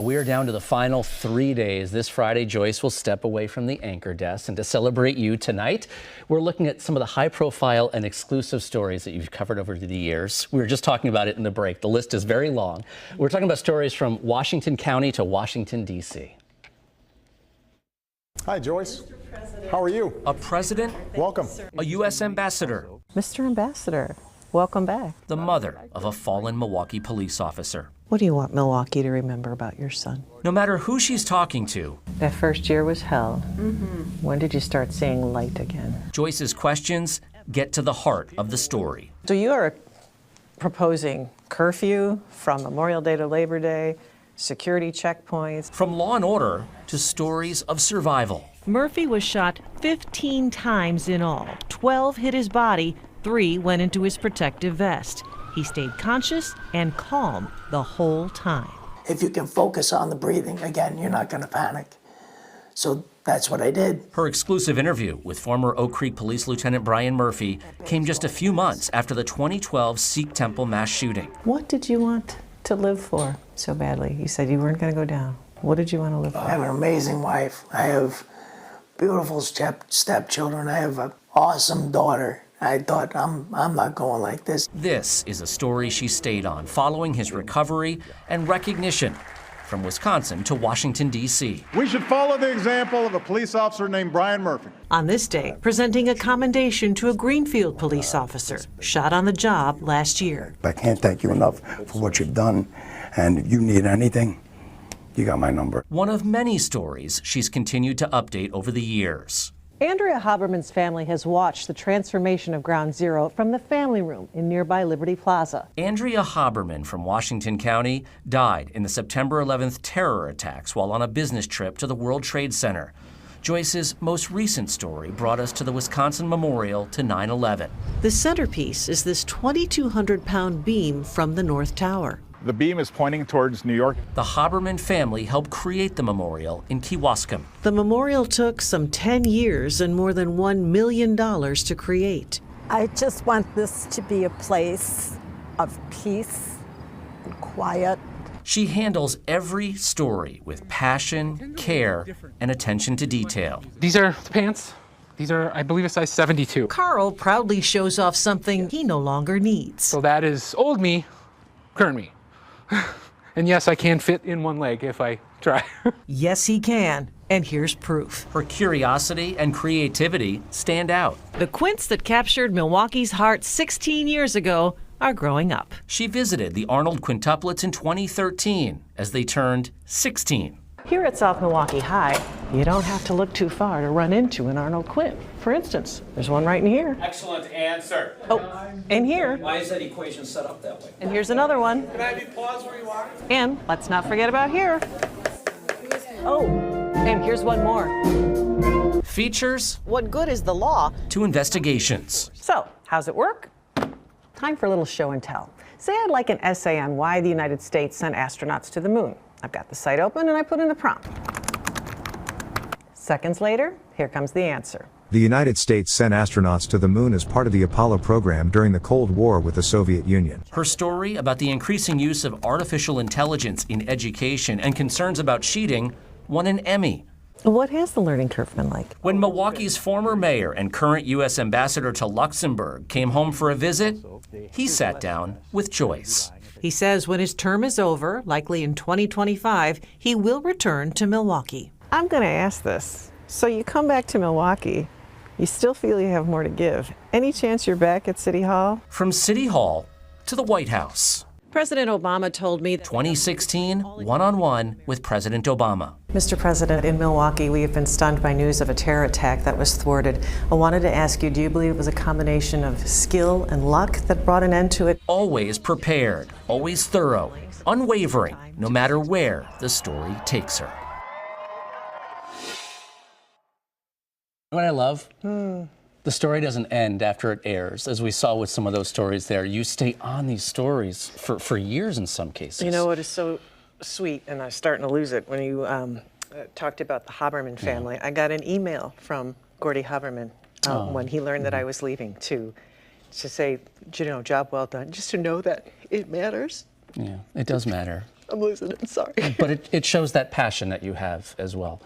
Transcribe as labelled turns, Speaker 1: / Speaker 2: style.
Speaker 1: we're down to the final 3 days. This Friday, Joyce will step away from the anchor desk. And to celebrate you tonight, we're looking at some of the high-profile and exclusive stories that you've covered over the years. We were just talking about it in the break. The list is very long. We're talking about stories from Washington County to Washington, D.C.
Speaker 2: Hi, Joyce. How are you?
Speaker 3: A president.
Speaker 2: Welcome.
Speaker 3: A U.S. ambassador.
Speaker 4: Mr. Ambassador, welcome back.
Speaker 3: The mother of a fallen Milwaukee police officer.
Speaker 4: What do you want Milwaukee to remember about your son?
Speaker 3: No matter who she's talking to,
Speaker 4: That first year was hell. When did you start seeing light again?
Speaker 3: Joyce's questions get to the heart of the story.
Speaker 4: So you are proposing curfew from Memorial Day to Labor Day, security checkpoints.
Speaker 3: From law and order to stories of survival.
Speaker 5: Murphy was shot 15 times in all. 12 hit his body, 3 went into his protective vest. He stayed conscious and calm the whole time.
Speaker 6: If you can focus on the breathing, again, you're not going to panic. So that's what I did.
Speaker 3: Her exclusive interview with former Oak Creek Police Lieutenant Brian Murphy came just a few months after the 2012 Sikh temple mass shooting.
Speaker 4: What did you want to live for so badly? You said you weren't going to go down. What did you want to live for?
Speaker 6: I have an amazing wife. I have beautiful stepchildren. I have an awesome daughter. I thought, I'm not going like this.
Speaker 3: This is a story she stayed on following his recovery and recognition from Wisconsin to Washington, D.C.
Speaker 2: We should follow the example of a police officer named Brian Murphy.
Speaker 5: On this day, presenting a commendation to a Greenfield police officer shot on the job last year.
Speaker 7: I can't thank you enough for what you've done. And if you need anything, you got my number.
Speaker 3: One of many stories she's continued to update over the years.
Speaker 4: Andrea Haberman's family has watched the transformation of Ground Zero from the family room in nearby Liberty Plaza.
Speaker 3: Andrea Haberman from Washington County died in the September 11th terror attacks while on a business trip to the World Trade Center. Joyce's most recent story brought us to the Wisconsin Memorial to 9/11.
Speaker 5: The centerpiece is this 2,200-pound beam from the North Tower.
Speaker 2: The beam is pointing towards New York.
Speaker 3: The Haberman family helped create the memorial in Kewaskum.
Speaker 5: The memorial took some 10 years and more than $1 million to create.
Speaker 8: I just want this to be a place of peace and quiet.
Speaker 3: She handles every story with passion, care, and attention to detail.
Speaker 9: These are the pants. These are, I believe, a size 72.
Speaker 5: Carl proudly shows off something he no longer needs.
Speaker 9: So that is old me, current me. And yes, I can fit in one leg if I try.
Speaker 5: Yes, he can. And here's proof.
Speaker 3: Her curiosity and creativity stand out.
Speaker 5: The quints that captured Milwaukee's heart 16 years ago are growing up.
Speaker 3: She visited the Arnold quintuplets in 2013 as they turned 16.
Speaker 4: Here at South Milwaukee High, you don't have to look too far to run into an Arnold Quint. For instance, there's one right in here.
Speaker 10: Excellent answer.
Speaker 4: Oh, and here.
Speaker 10: Why is that equation set up that way?
Speaker 4: And here's another one.
Speaker 10: Can I have you pause where you are?
Speaker 4: And let's not forget about here. Oh, and here's one more.
Speaker 3: Features
Speaker 4: What good is the law?
Speaker 3: to investigations.
Speaker 4: So, how's it work? Time for a little show and tell. Say I'd like an essay on why the United States sent astronauts to the moon. I've got the site open and I put in the prompt. Seconds later, here comes the answer.
Speaker 11: The United States sent astronauts to the moon as part of the Apollo program during the Cold War with the Soviet Union.
Speaker 3: Her story about the increasing use of artificial intelligence in education and concerns about cheating won an Emmy.
Speaker 4: What has the learning curve been like?
Speaker 3: When Milwaukee's former mayor and current U.S. ambassador to Luxembourg came home for a visit, he sat down with Joyce.
Speaker 5: He says when his term is over, likely in 2025, he will return to Milwaukee.
Speaker 4: I'm going to ask this. So you come back to Milwaukee, you still feel you have more to give. Any chance you're back at City Hall?
Speaker 3: From City Hall to the White House.
Speaker 4: President Obama told me
Speaker 3: 2016, one-on-one with President Obama.
Speaker 4: Mr. President, in Milwaukee, we have been stunned by news of a terror attack that was thwarted. I wanted to ask you, do you believe it was a combination of skill and luck that brought an end to it?
Speaker 3: Always prepared, always thorough, unwavering, no matter where the story takes her.
Speaker 1: What I love? The story doesn't end after it airs, as we saw with some of those stories there. You stay on these stories for years in some cases.
Speaker 4: You know what is so sweet, and I'm starting to lose it, when you talked about the Haberman family. Yeah. I got an email from Gordy Haberman when he learned that I was leaving to say, you know, job well done, just to know that it matters.
Speaker 1: Yeah, it does matter.
Speaker 4: I'm losing it. Sorry.
Speaker 1: But it shows that passion that you have as well.